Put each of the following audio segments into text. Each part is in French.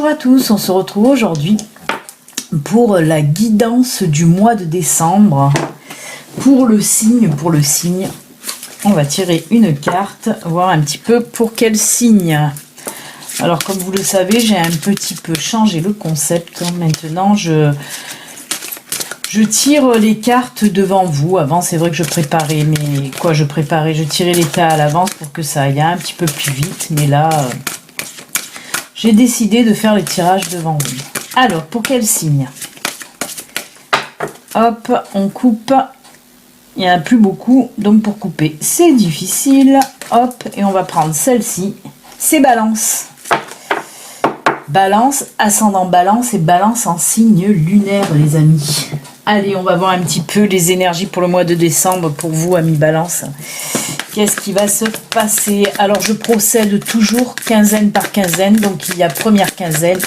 Bonjour à tous, on se retrouve aujourd'hui pour la guidance du mois de décembre. Pour le signe, on va tirer une carte, voir un petit peu pour quel signe. Alors comme vous le savez, j'ai un petit peu changé le concept. Maintenant, je tire les cartes devant vous. Avant, c'est vrai que je préparais, je tirais les tas à l'avance pour que ça aille un petit peu plus vite. Mais là, j'ai décidé de faire les tirages devant vous. Alors, pour quel signe? Hop, on coupe. Il n'y en a plus beaucoup, donc pour couper, c'est difficile. Hop, et on va prendre celle-ci. C'est Balance. Balance, ascendant Balance et Balance en signe lunaire, les amis. Allez, on va voir un petit peu les énergies pour le mois de décembre pour vous, amis Balance. Qu'est-ce qui va se passer? Alors, je procède toujours quinzaine par quinzaine. Donc, il y a première quinzaine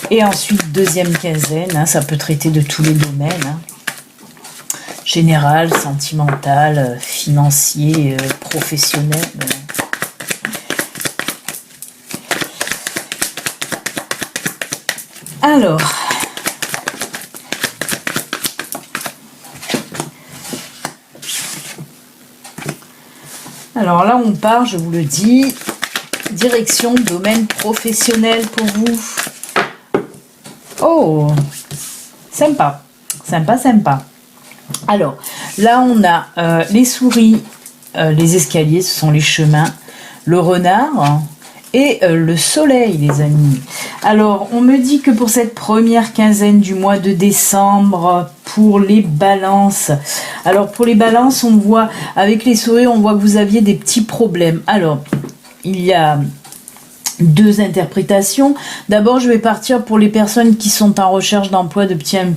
et ensuite deuxième quinzaine. Ça peut traiter de tous les domaines. Général, sentimental, financier, professionnel. Alors là, on part, je vous le dis, direction domaine professionnel pour vous. Oh, sympa, sympa, sympa. Alors, là, on a les souris, les escaliers, ce sont les chemins, le renard et le soleil, les amis. Alors, on me dit que pour cette première quinzaine du mois de décembre, pour les balances. Alors, pour les balances, on voit, avec les souris, on voit que vous aviez des petits problèmes. Alors, il y a deux interprétations. D'abord, je vais partir pour les personnes qui sont en recherche d'emploi depuis un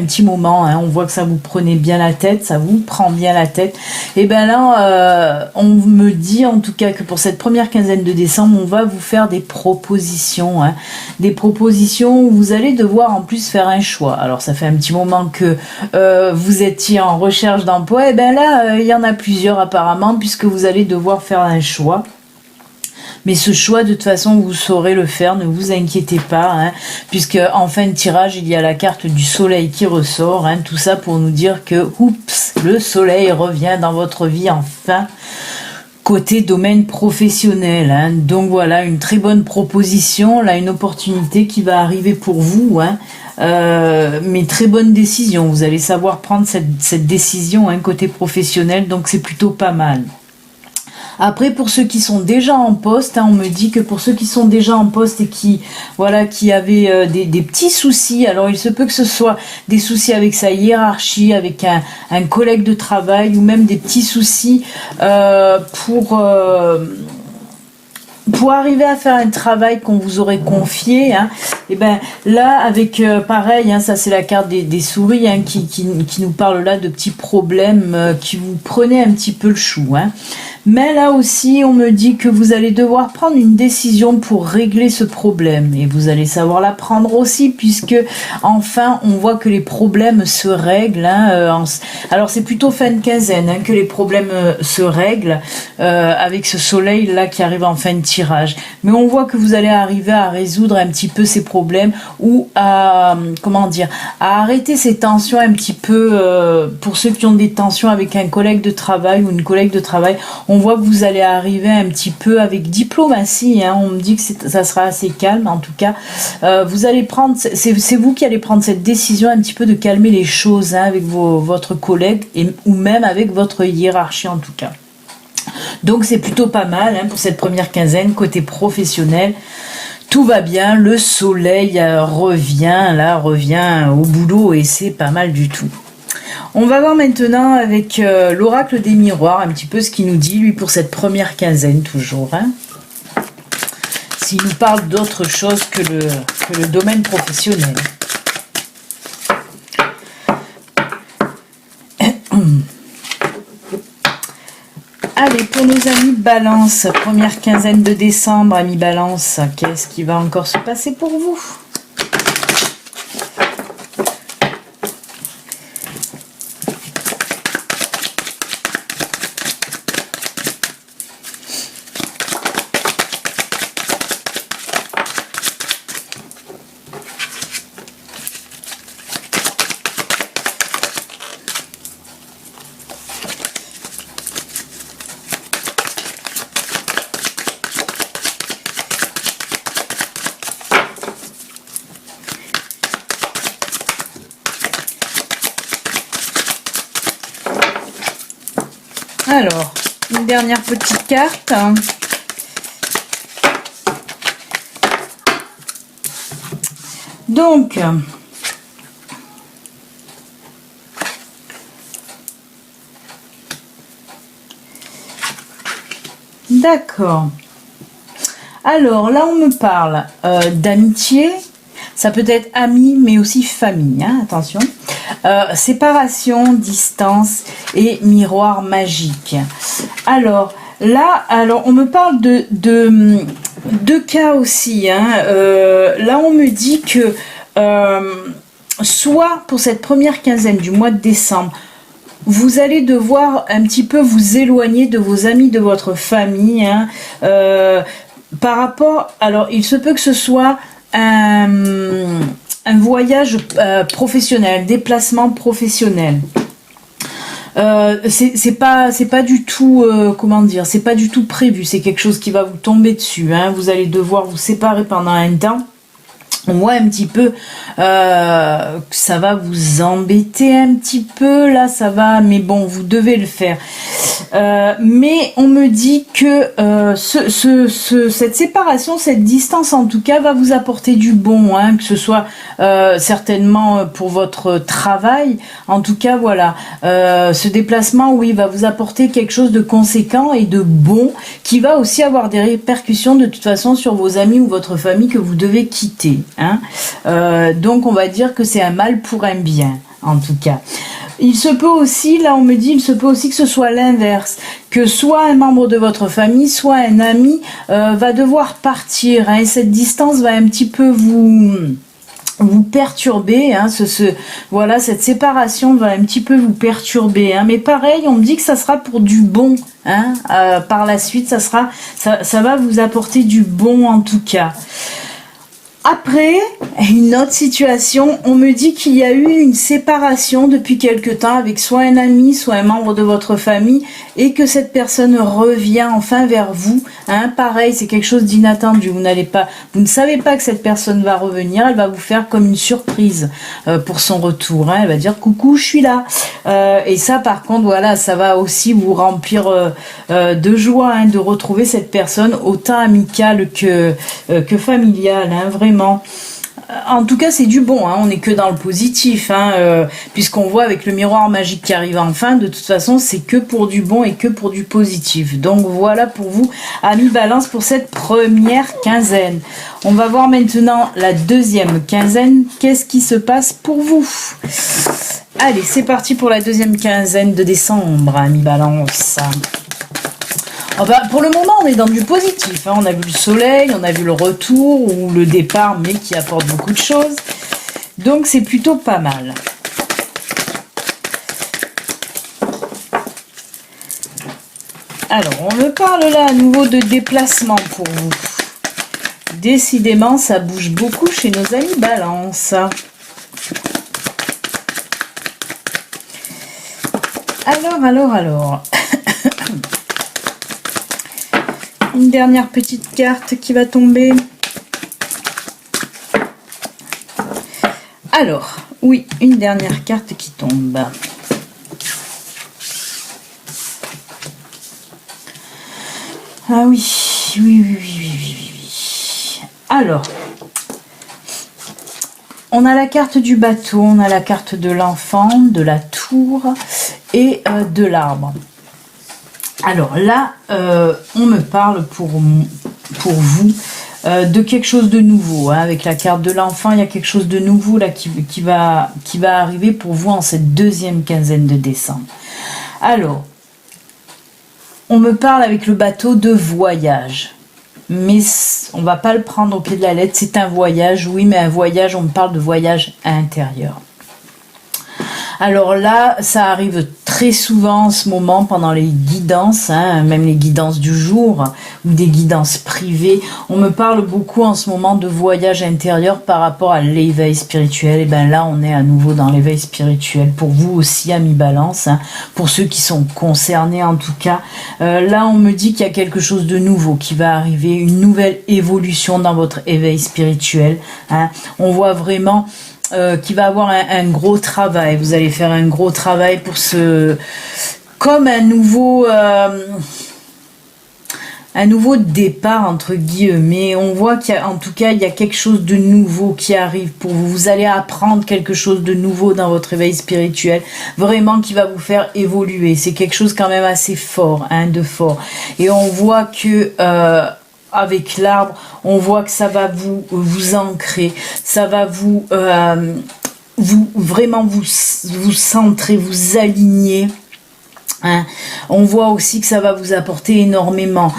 petit moment. On voit que ça vous prenait bien la tête, ça vous prend bien la tête. Et bien là, on me dit en tout cas que pour cette première quinzaine de décembre, on va vous faire des propositions. Des propositions où vous allez devoir en plus faire un choix. Alors, ça fait un petit moment que vous étiez en recherche d'emploi. Et bien là, il y en a plusieurs apparemment, puisque vous allez devoir faire un choix. Mais ce choix, de toute façon, vous saurez le faire, ne vous inquiétez pas, puisque en fin de tirage, il y a la carte du soleil qui ressort, tout ça pour nous dire que, oups, le soleil revient dans votre vie enfin, côté domaine professionnel. Donc voilà, une très bonne proposition, là, une opportunité qui va arriver pour vous, mais très bonne décision. Vous allez savoir prendre cette décision, côté professionnel, donc c'est plutôt pas mal. Après, pour ceux qui sont déjà en poste, on me dit que pour ceux qui sont déjà en poste et qui avaient des petits soucis, alors il se peut que ce soit des soucis avec sa hiérarchie, avec un collègue de travail, ou même des petits soucis pour arriver à faire un travail qu'on vous aurait confié, et ben là avec pareil, ça c'est la carte des souris, qui nous parle là de petits problèmes qui vous prenaient un petit peu le chou, Mais là aussi, on me dit que vous allez devoir prendre une décision pour régler ce problème. Et vous allez savoir la prendre aussi, puisque enfin, on voit que les problèmes se règlent. Alors, c'est plutôt fin de quinzaine que les problèmes se règlent avec ce soleil-là qui arrive en fin de tirage. Mais on voit que vous allez arriver à résoudre un petit peu ces problèmes ou à arrêter ces tensions un petit peu pour ceux qui ont des tensions avec un collègue de travail ou une collègue de travail. On voit que vous allez arriver un petit peu avec diplomatie. On me dit que ça sera assez calme. En tout cas, vous allez prendre, c'est vous qui allez prendre cette décision un petit peu de calmer les choses avec votre collègue ou même avec votre hiérarchie en tout cas. Donc c'est plutôt pas mal pour cette première quinzaine côté professionnel. Tout va bien, le soleil revient au boulot et c'est pas mal du tout. On va voir maintenant avec l'oracle des miroirs un petit peu ce qu'il nous dit lui pour cette première quinzaine toujours. S'il nous parle d'autre chose que le domaine professionnel. Allez, pour nos amis Balance, première quinzaine de décembre, amis Balance, qu'est-ce qui va encore se passer pour vous ? Alors, une dernière petite carte. Donc, d'accord. Alors, là, on me parle d'amitié. Ça peut être amis, mais aussi famille, hein, attention. Séparation, distance et miroir magique. Alors, là, on me parle de deux cas aussi. Hein. Là, on me dit que soit pour cette première quinzaine du mois de décembre, vous allez devoir un petit peu vous éloigner de vos amis, de votre famille. Hein. Par rapport, alors il se peut que ce soit un voyage professionnel, déplacement professionnel. C'est pas du tout comment dire, c'est pas du tout prévu, c'est quelque chose qui va vous tomber dessus, hein. Vous allez devoir vous séparer pendant un temps. On voit un petit peu que ça va vous embêter un petit peu, là ça va, mais bon, vous devez le faire. Mais on me dit que cette séparation, cette distance en tout cas, va vous apporter du bon, hein, que ce soit certainement pour votre travail. En tout cas, voilà, ce déplacement, oui, va vous apporter quelque chose de conséquent et de bon, qui va aussi avoir des répercussions de toute façon sur vos amis ou votre famille que vous devez quitter. Hein. Donc on va dire que c'est un mal pour un bien, en tout cas. Il se peut aussi, là on me dit, il se peut aussi que ce soit l'inverse, que soit un membre de votre famille, soit un ami va devoir partir, hein, et cette distance va un petit peu vous perturber, hein, voilà, cette séparation va un petit peu vous perturber, hein, mais pareil, on me dit que ça sera pour du bon, hein, par la suite, ça va vous apporter du bon en tout cas. Après, une autre situation, on me dit qu'il y a eu une séparation depuis quelque temps avec soit un ami, soit un membre de votre famille et que cette personne revient enfin vers vous. Hein, pareil, c'est quelque chose d'inattendu. Vous ne savez pas que cette personne va revenir. Elle va vous faire comme une surprise pour son retour. Hein, elle va dire coucou, je suis là. Et ça, par contre, voilà, ça va aussi vous remplir de joie, hein, de retrouver cette personne autant amicale que familiale, hein, vraiment. En tout cas, c'est du bon, hein. On n'est que dans le positif, hein, puisqu'on voit avec le miroir magique qui arrive enfin, de toute façon, c'est que pour du bon et que pour du positif. Donc voilà pour vous, amis Balance, pour cette première quinzaine. On va voir maintenant la deuxième quinzaine. Qu'est-ce qui se passe pour vous? Allez, c'est parti pour la deuxième quinzaine de décembre, amis Balance. Oh bah, pour le moment, on est dans du positif, hein. On a vu le soleil, on a vu le retour ou le départ, mais qui apporte beaucoup de choses. Donc, c'est plutôt pas mal. Alors, on me parle là à nouveau de déplacement pour vous. Décidément, ça bouge beaucoup chez nos amis Balance. Alors... Une dernière petite carte qui va tomber. Alors, oui, une dernière carte qui tombe. Ah oui. Alors, on a la carte du bateau, on a la carte de l'enfant, de la tour et de l'arbre. Alors là, on me parle pour vous de quelque chose de nouveau. Hein. Avec la carte de l'enfant, il y a quelque chose de nouveau là qui va arriver pour vous en cette deuxième quinzaine de décembre. Alors, on me parle avec le bateau de voyage. Mais on va pas le prendre au pied de la lettre. C'est un voyage, oui, mais un voyage, on me parle de voyage intérieur. Alors là, ça arrive très souvent en ce moment pendant les guidances, hein, même les guidances du jour ou des guidances privées. On me parle beaucoup en ce moment de voyage intérieur par rapport à l'éveil spirituel. Et bien là, on est à nouveau dans l'éveil spirituel. Pour vous aussi, amis Balance, hein, pour ceux qui sont concernés en tout cas. Là, on me dit qu'il y a quelque chose de nouveau qui va arriver, une nouvelle évolution dans votre éveil spirituel. Hein. On voit vraiment... qui va avoir un gros travail. Vous allez faire un gros travail pour comme un nouveau départ entre guillemets. On voit qu'il y a, en tout cas, il y a quelque chose de nouveau qui arrive pour vous. Vous allez apprendre quelque chose de nouveau dans votre éveil spirituel, vraiment qui va vous faire évoluer. C'est quelque chose quand même assez fort, hein, de fort. Et on voit que avec l'arbre, on voit que ça va vous ancrer, ça va vous vraiment vous centrer, vous aligner. Hein. On voit aussi que ça va vous apporter énormément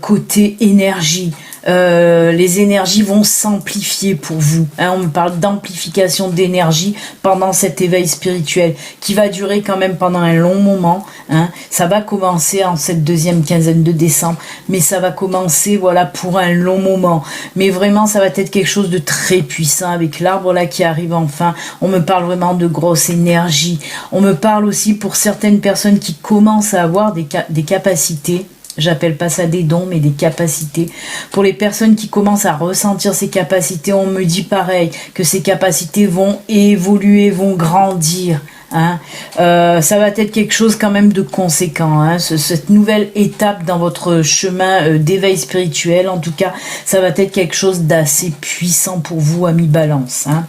côté énergie. Les énergies vont s'amplifier pour vous. Hein. On me parle d'amplification d'énergie pendant cet éveil spirituel qui va durer quand même pendant un long moment. Hein. Ça va commencer en cette deuxième quinzaine de décembre, mais ça va commencer voilà pour un long moment. Mais vraiment, ça va être quelque chose de très puissant avec l'arbre là qui arrive enfin. On me parle vraiment de grosse énergie. On me parle aussi pour certaines personnes qui commencent à avoir des capacités. J'appelle pas ça des dons, mais des capacités. Pour les personnes qui commencent à ressentir ces capacités, on me dit pareil, que ces capacités vont évoluer, vont grandir. Hein. Ça va être quelque chose quand même de conséquent. Hein. Cette nouvelle étape dans votre chemin d'éveil spirituel, en tout cas, ça va être quelque chose d'assez puissant pour vous, amis Balance. Hein.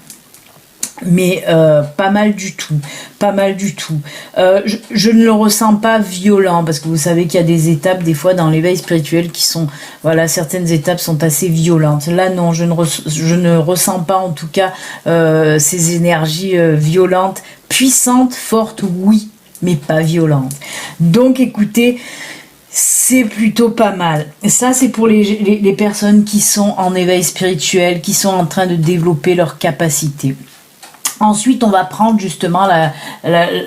Mais pas mal du tout, pas mal du tout. Je ne le ressens pas violent, parce que vous savez qu'il y a des étapes des fois dans l'éveil spirituel qui sont, voilà, certaines étapes sont assez violentes. Là non, je ne ressens pas en tout cas ces énergies violentes, puissantes, fortes, oui, mais pas violentes. Donc écoutez, c'est plutôt pas mal. Et ça, c'est pour les personnes qui sont en éveil spirituel, qui sont en train de développer leurs capacités. Ensuite, on va prendre justement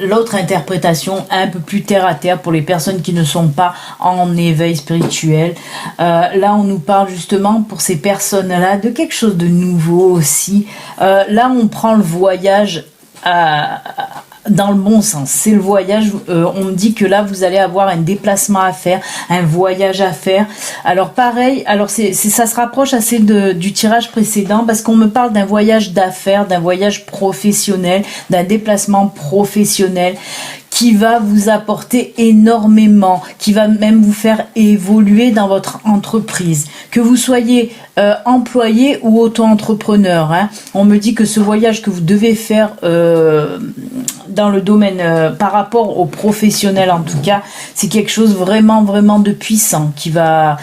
l'autre interprétation un peu plus terre à terre pour les personnes qui ne sont pas en éveil spirituel. Là, on nous parle justement pour ces personnes-là de quelque chose de nouveau aussi. Là, on prend le voyage dans le bon sens. C'est le voyage. On me dit que là, vous allez avoir un déplacement à faire, un voyage à faire. Alors pareil, ça se rapproche assez du tirage précédent parce qu'on me parle d'un voyage d'affaires, d'un voyage professionnel, d'un déplacement professionnel qui va vous apporter énormément, qui va même vous faire évoluer dans votre entreprise. Que vous soyez employé ou auto-entrepreneur, hein. On me dit que ce voyage que vous devez faire dans le domaine, par rapport aux professionnels en tout cas, c'est quelque chose vraiment, vraiment de puissant, qui va,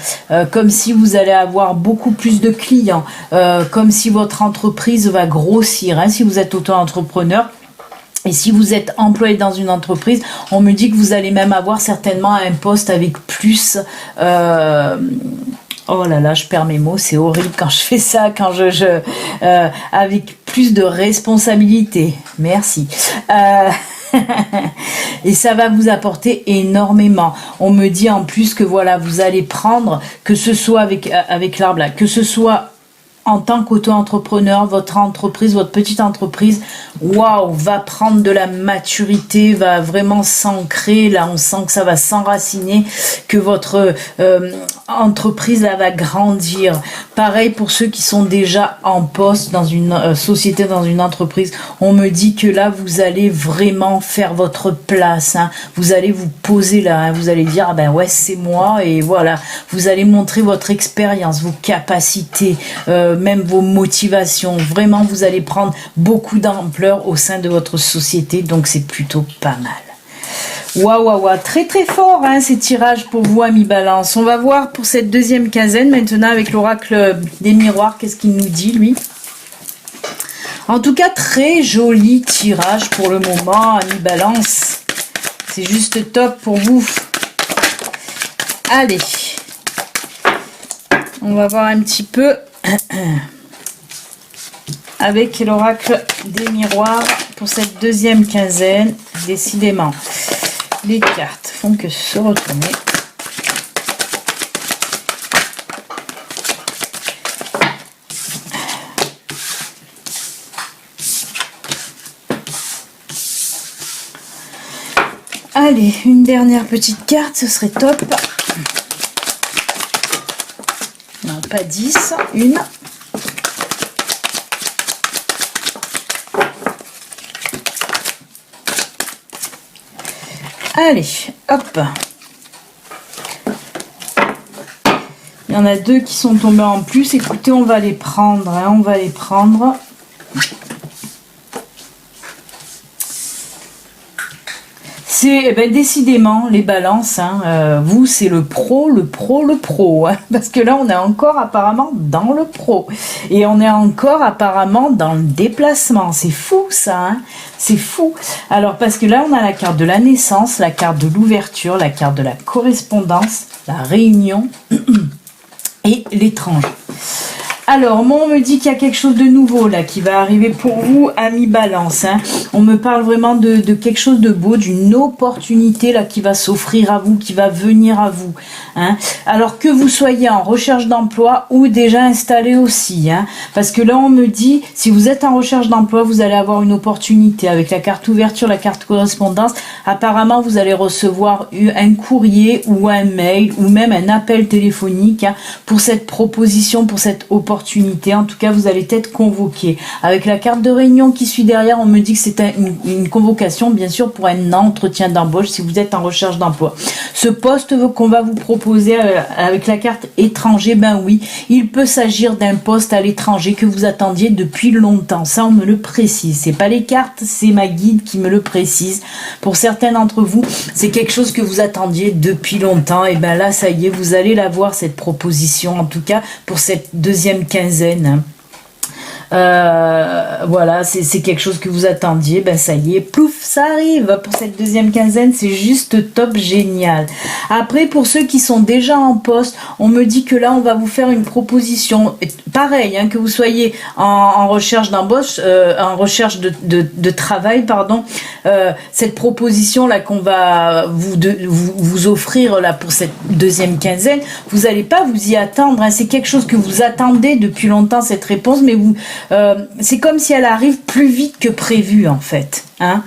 comme si vous allez avoir beaucoup plus de clients, comme si votre entreprise va grossir, hein, si vous êtes auto-entrepreneur. Et si vous êtes employé dans une entreprise, on me dit que vous allez même avoir certainement un poste avec plus... oh là là, je perds mes mots, c'est horrible quand je fais ça, quand avec plus de responsabilité. Merci. Et ça va vous apporter énormément. On me dit en plus que voilà, vous allez prendre, que ce soit avec l'arbre là, que ce soit en tant qu'auto-entrepreneur, votre entreprise, votre petite entreprise, waouh, va prendre de la maturité, va vraiment s'ancrer. Là, on sent que ça va s'enraciner, que votre entreprise là va grandir. Pareil pour ceux qui sont déjà en poste dans une société, dans une entreprise. On me dit que là, vous allez vraiment faire votre place. Hein. Vous allez vous poser là. Hein. Vous allez dire, ah ben ouais, c'est moi. Et voilà, vous allez montrer votre expérience, vos capacités, même vos motivations. Vraiment, vous allez prendre beaucoup d'ampleur au sein de votre société. Donc, c'est plutôt pas mal. Waouh, waouh, waouh, très très fort hein, ces tirages pour vous, amis Balance. On va voir pour cette deuxième quinzaine maintenant avec l'oracle des miroirs, qu'est-ce qu'il nous dit lui. En tout cas, très joli tirage pour le moment, amis Balance. C'est juste top pour vous. Allez, on va voir un petit peu avec l'oracle des miroirs pour cette deuxième quinzaine. Décidément, les cartes font que se retourner. Allez, une dernière petite carte, ce serait top. Non, pas 10, une. Allez, hop. Il y en a 2 qui sont tombés en plus. Écoutez, on va les prendre. Hein, on va les prendre. C'est décidément les balances, hein, vous c'est le pro, hein, parce que là on est encore apparemment dans le pro et on est encore apparemment dans le déplacement, c'est fou ça, hein, c'est fou. Alors parce que là on a la carte de la naissance, la carte de l'ouverture, la carte de la correspondance, la réunion et l'étranger. Alors, moi, on me dit qu'il y a quelque chose de nouveau, là, qui va arriver pour vous, amis Balance. Hein. On me parle vraiment de quelque chose de beau, d'une opportunité, là, qui va s'offrir à vous, qui va venir à vous. Hein. Alors, que vous soyez en recherche d'emploi ou déjà installé aussi. Hein. Parce que là, on me dit, si vous êtes en recherche d'emploi, vous allez avoir une opportunité. Avec la carte ouverture, la carte correspondance, apparemment, vous allez recevoir un courrier ou un mail ou même un appel téléphonique hein, pour cette proposition, pour cette opportunité. En tout cas, vous allez être convoqué. Avec la carte de réunion qui suit derrière, on me dit que c'est une convocation, bien sûr, pour un entretien d'embauche si vous êtes en recherche d'emploi. Ce poste qu'on va vous proposer avec la carte étranger, ben oui, il peut s'agir d'un poste à l'étranger que vous attendiez depuis longtemps. Ça, on me le précise. C'est pas les cartes, c'est ma guide qui me le précise. Pour certains d'entre vous, c'est quelque chose que vous attendiez depuis longtemps. Et ben là, ça y est, vous allez la voir, cette proposition, en tout cas, pour cette deuxième quinzaine. Voilà, c'est quelque chose que vous attendiez, ben ça y est, plouf, ça arrive pour cette deuxième quinzaine, c'est juste top, génial. Après, pour ceux qui sont déjà en poste, on me dit que là, on va vous faire une proposition, pareil, hein, que vous soyez en recherche d'embauche, en recherche de travail, pardon, cette proposition là qu'on va vous offrir là pour cette deuxième quinzaine, vous n'allez pas vous y attendre, hein, c'est quelque chose que vous attendez depuis longtemps, cette réponse, mais vous c'est comme si elle arrive plus vite que prévu en fait. Hein,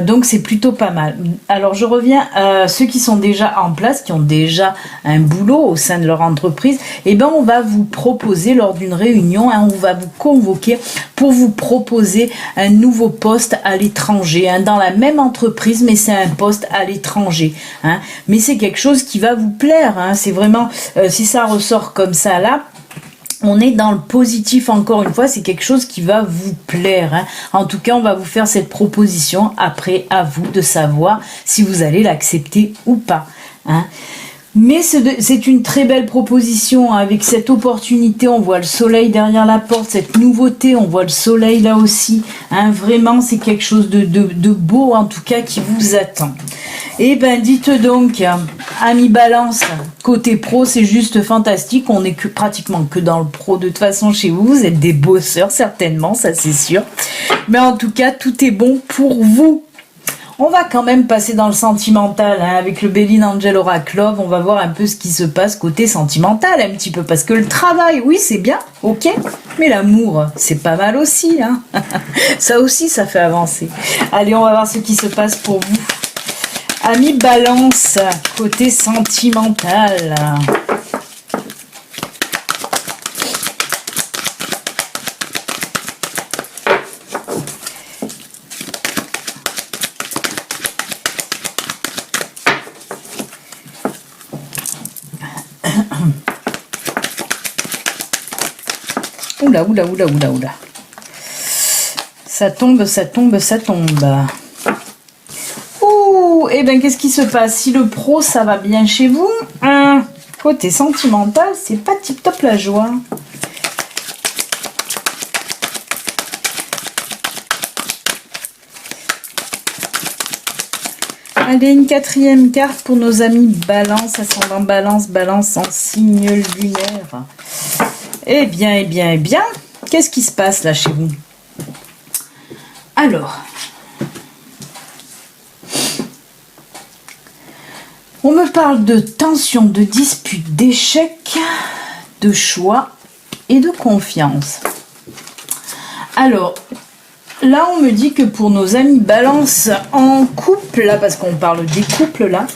donc c'est plutôt pas mal. Alors je reviens à ceux qui sont déjà en place, qui ont déjà un boulot au sein de leur entreprise, et ben on va vous proposer lors d'une réunion, hein, on va vous convoquer pour vous proposer un nouveau poste à l'étranger, hein, dans la même entreprise, mais c'est un poste à l'étranger. Hein, mais c'est quelque chose qui va vous plaire. Hein, c'est vraiment si ça ressort comme ça là. On est dans le positif encore une fois, c'est quelque chose qui va vous plaire. Hein. En tout cas, on va vous faire cette proposition. Après, à vous de savoir si vous allez l'accepter ou pas. Hein. Mais c'est une très belle proposition. Hein. Avec cette opportunité, on voit le soleil derrière la porte. Cette nouveauté, on voit le soleil là aussi. Hein. Vraiment, c'est quelque chose de beau en tout cas qui vous attend. Et ben dites donc, amis Balance, côté pro, c'est juste fantastique. On n'est pratiquement que dans le pro de toute façon chez vous. Vous êtes des bosseurs certainement, ça c'est sûr. Mais en tout cas, tout est bon pour vous. On va quand même passer dans le sentimental, hein, avec le Béline Angel Oracle Love. On va voir un peu ce qui se passe côté sentimental, un petit peu. Parce que le travail, oui, c'est bien, ok. Mais l'amour, c'est pas mal aussi. Hein. Ça aussi, ça fait avancer. Allez, on va voir ce qui se passe pour vous. Amis Balance, côté sentimental. Oula, oula, oula, oula, oula. Ça tombe, ça tombe, ça tombe. Et bien, qu'est-ce qui se passe? Si le pro, ça va bien chez vous, côté sentimental, c'est pas tip-top la joie. Allez, une quatrième carte pour nos amis Balance, ascendant Balance, Balance en signe lunaire. Eh bien, eh bien, eh bien, qu'est-ce qui se passe là chez vous? Alors... on me parle de tension, de dispute, d'échec, de choix et de confiance. Alors, là, on me dit que pour nos amis Balance en couple, là, parce qu'on parle des couples, là,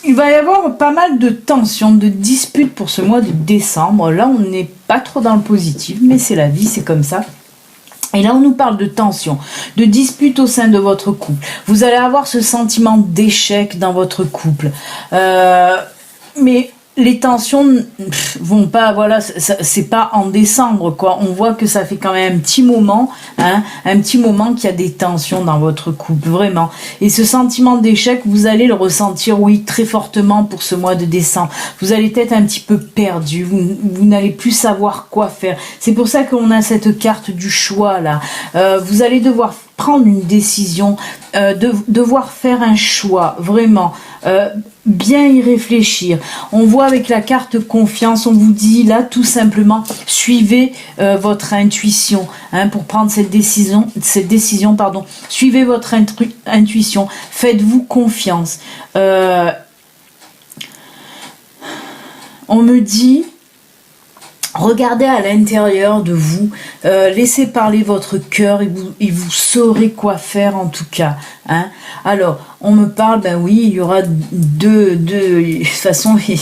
il va y avoir pas mal de tensions, de disputes pour ce mois de décembre. Là, on n'est pas trop dans le positif, mais c'est la vie, c'est comme ça. Et là, on nous parle de tension, de dispute au sein de votre couple. Vous allez avoir ce sentiment d'échec dans votre couple. Mais les tensions vont pas, voilà, c'est pas en décembre, quoi. On voit que ça fait quand même un petit moment, hein, un petit moment qu'il y a des tensions dans votre couple, vraiment. Et ce sentiment d'échec, vous allez le ressentir, oui, très fortement pour ce mois de décembre. Vous allez être un petit peu perdu, vous n'allez plus savoir quoi faire. C'est pour ça qu'on a cette carte du choix, là. Vous allez devoir prendre une décision, devoir faire un choix, vraiment. Bien y réfléchir. On voit avec la carte confiance, on vous dit là tout simplement suivez votre intuition, hein, pour prendre cette décision pardon. Suivez votre intuition, faites-vous confiance. On me dit regardez à l'intérieur de vous, laissez parler votre cœur et vous saurez quoi faire en tout cas. Hein. Alors, on me parle, ben oui, il y aura de toute façon, il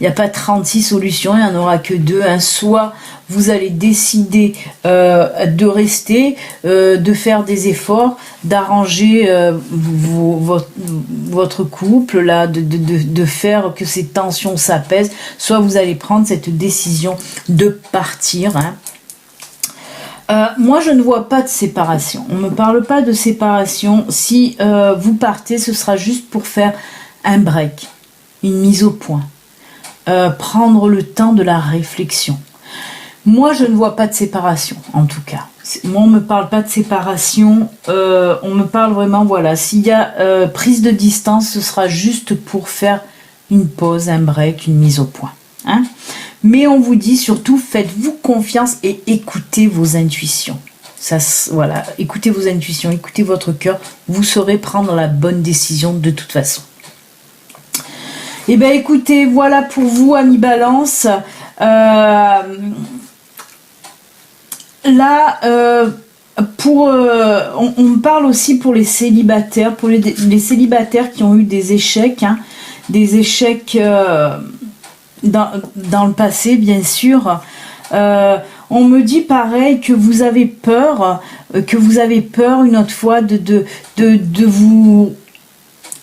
n'y a pas 36 solutions, il n'y en aura que deux. Hein. Soit vous allez décider de rester, de faire des efforts, d'arranger votre couple, là, de faire que ces tensions s'apaisent, soit vous allez prendre cette décision de partir. Hein. Moi, je ne vois pas de séparation. On ne me parle pas de séparation. Si vous partez, ce sera juste pour faire un break, une mise au point, prendre le temps de la réflexion. Moi, je ne vois pas de séparation, en tout cas. Moi, on ne me parle pas de séparation. On me parle vraiment, voilà, s'il y a prise de distance, ce sera juste pour faire une pause, un break, une mise au point. Hein. Mais on vous dit surtout, faites-vous confiance et écoutez vos intuitions. Ça, voilà, écoutez vos intuitions, écoutez votre cœur. Vous saurez prendre la bonne décision de toute façon. Eh bien, écoutez, voilà pour vous, amis Balance. Là, on me parle aussi pour les célibataires, pour les célibataires qui ont eu des échecs, hein, des échecs dans le passé, bien sûr. On me dit pareil que vous avez peur une autre fois de vous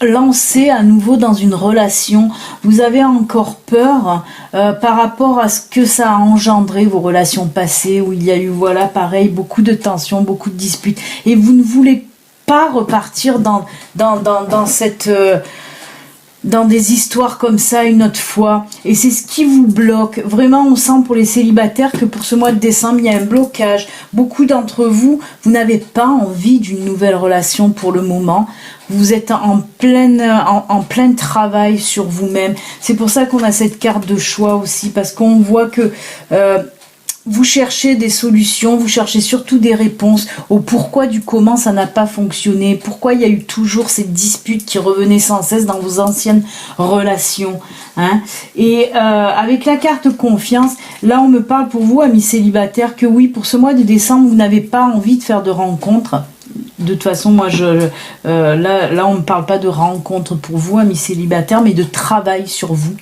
lancer à nouveau dans une relation. Vous avez encore peur par rapport à ce que ça a engendré vos relations passées où il y a eu, voilà, pareil, beaucoup de tensions, beaucoup de disputes, et vous ne voulez pas repartir dans cette dans des histoires comme ça une autre fois, et c'est ce qui vous bloque. Vraiment, on sent pour les célibataires que pour ce mois de décembre, il y a un blocage. Beaucoup d'entre vous, vous n'avez pas envie d'une nouvelle relation pour le moment. Vous êtes en plein travail sur vous-même. C'est pour ça qu'on a cette carte de choix aussi, parce qu'on voit que vous cherchez des solutions, vous cherchez surtout des réponses au pourquoi du comment ça n'a pas fonctionné, pourquoi il y a eu toujours ces disputes qui revenaient sans cesse dans vos anciennes relations. Hein. Et avec la carte confiance, là on me parle pour vous, amis célibataires, que oui, pour ce mois de décembre, vous n'avez pas envie de faire de rencontres. De toute façon, moi, là on ne me parle pas de rencontres pour vous, amis célibataires, mais de travail sur vous.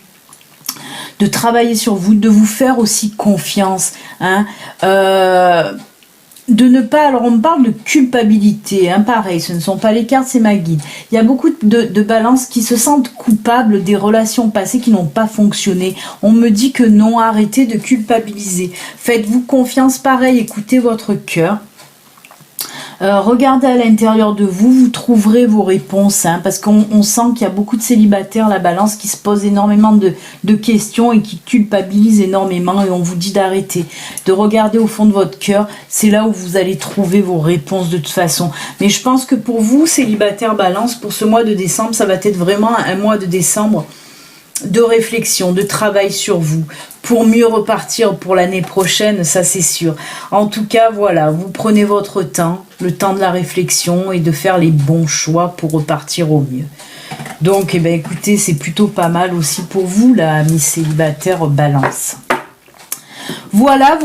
De travailler sur vous, de vous faire aussi confiance, hein, de ne pas, alors on me parle de culpabilité, hein, pareil, ce ne sont pas les cartes, c'est ma guide. Il y a beaucoup de balances qui se sentent coupables des relations passées qui n'ont pas fonctionné. On me dit que non, arrêtez de culpabiliser. Faites-vous confiance, pareil, écoutez votre cœur. Regardez à l'intérieur de vous, vous trouverez vos réponses, hein, parce qu'on sent qu'il y a beaucoup de célibataires, la balance, qui se posent énormément de questions et qui culpabilisent énormément, et on vous dit d'arrêter, de regarder au fond de votre cœur. C'est là où vous allez trouver vos réponses de toute façon. Mais je pense que pour vous, célibataires balance, pour ce mois de décembre, ça va être vraiment un mois de décembre de réflexion, de travail sur vous, pour mieux repartir pour l'année prochaine, ça c'est sûr. En tout cas, voilà, vous prenez votre temps, le temps de la réflexion et de faire les bons choix pour repartir au mieux. Donc, eh bien, écoutez, c'est plutôt pas mal aussi pour vous, là, amis célibataires balance. Voilà,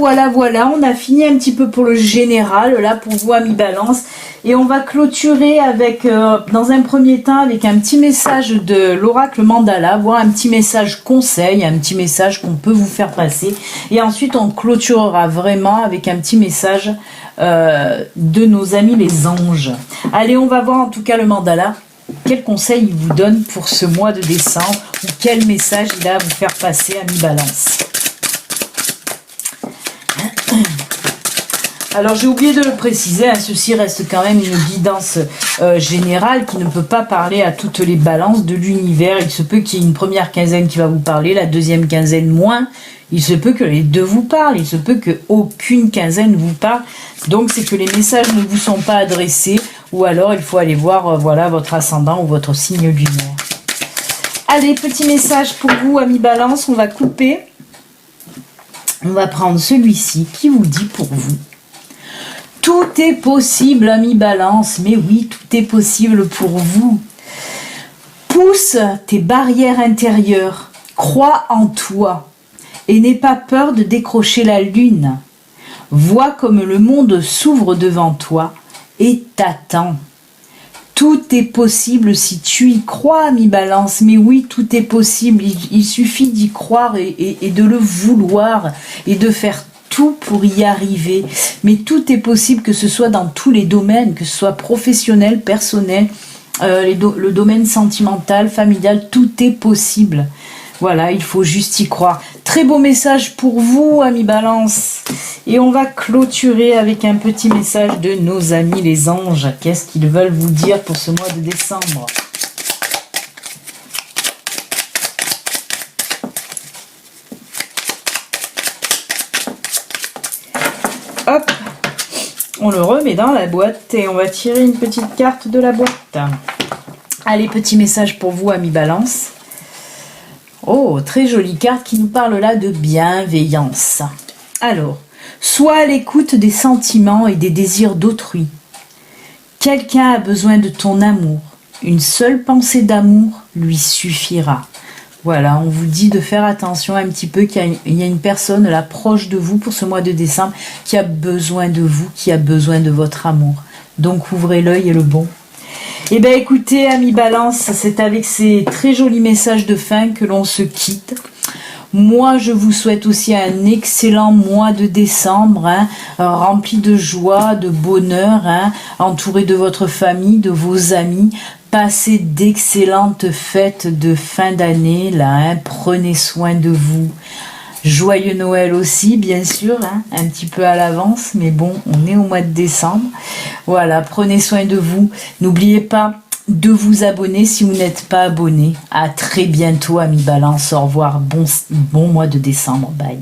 on a fini un petit peu pour le général, là, pour vous, amis Balance. Et on va clôturer avec, dans un premier temps, avec un petit message de l'oracle Mandala, voire un petit message conseil, un petit message qu'on peut vous faire passer. Et ensuite, on clôturera vraiment avec un petit message de nos amis les anges. Allez, on va voir en tout cas le Mandala. Quel conseil il vous donne pour ce mois de décembre, ou quel message il a à vous faire passer, amis Balance. Alors j'ai oublié de le préciser, hein, ceci reste quand même une guidance générale qui ne peut pas parler à toutes les balances de l'univers. Il se peut qu'il y ait une première quinzaine qui va vous parler, la deuxième quinzaine moins. Il se peut que les deux vous parlent, il se peut qu'aucune quinzaine vous parle. Donc c'est que les messages ne vous sont pas adressés, ou alors il faut aller voir voilà, votre ascendant ou votre signe lunaire. Allez, petit message pour vous, amis Balance, on va couper. On va prendre celui-ci qui vous dit pour vous. Tout est possible, ami Balance, mais oui, tout est possible pour vous. Pousse tes barrières intérieures, crois en toi et n'aie pas peur de décrocher la lune. Vois comme le monde s'ouvre devant toi et t'attend. Tout est possible si tu y crois, ami Balance, mais oui, tout est possible, il suffit d'y croire et de le vouloir et de faire tout pour y arriver. Mais tout est possible, que ce soit dans tous les domaines, que ce soit professionnel, personnel, le domaine sentimental, familial, tout est possible. Voilà, il faut juste y croire. Très beau message pour vous, amis Balance. Et on va clôturer avec un petit message de nos amis les anges. Qu'est-ce qu'ils veulent vous dire pour ce mois de décembre ? Hop, on le remet dans la boîte et on va tirer une petite carte de la boîte. Allez, petit message pour vous, amis Balance. Oh, très jolie carte qui nous parle là de bienveillance. Alors, sois à l'écoute des sentiments et des désirs d'autrui. Quelqu'un a besoin de ton amour. Une seule pensée d'amour lui suffira. Voilà, on vous dit de faire attention un petit peu, qu'il y a une personne là proche de vous pour ce mois de décembre qui a besoin de vous, qui a besoin de votre amour. Donc ouvrez l'œil et le bon. Eh bien écoutez, amis Balance, c'est avec ces très jolis messages de fin que l'on se quitte. Moi, je vous souhaite aussi un excellent mois de décembre, hein, rempli de joie, de bonheur, hein, entouré de votre famille, de vos amis. Passez d'excellentes fêtes de fin d'année, là, hein, prenez soin de vous. Joyeux Noël aussi, bien sûr, hein, un petit peu à l'avance, mais bon, on est au mois de décembre. Voilà, prenez soin de vous. N'oubliez pas de vous abonner si vous n'êtes pas abonné. À très bientôt, amis Balance. Au revoir, bon mois de décembre. Bye.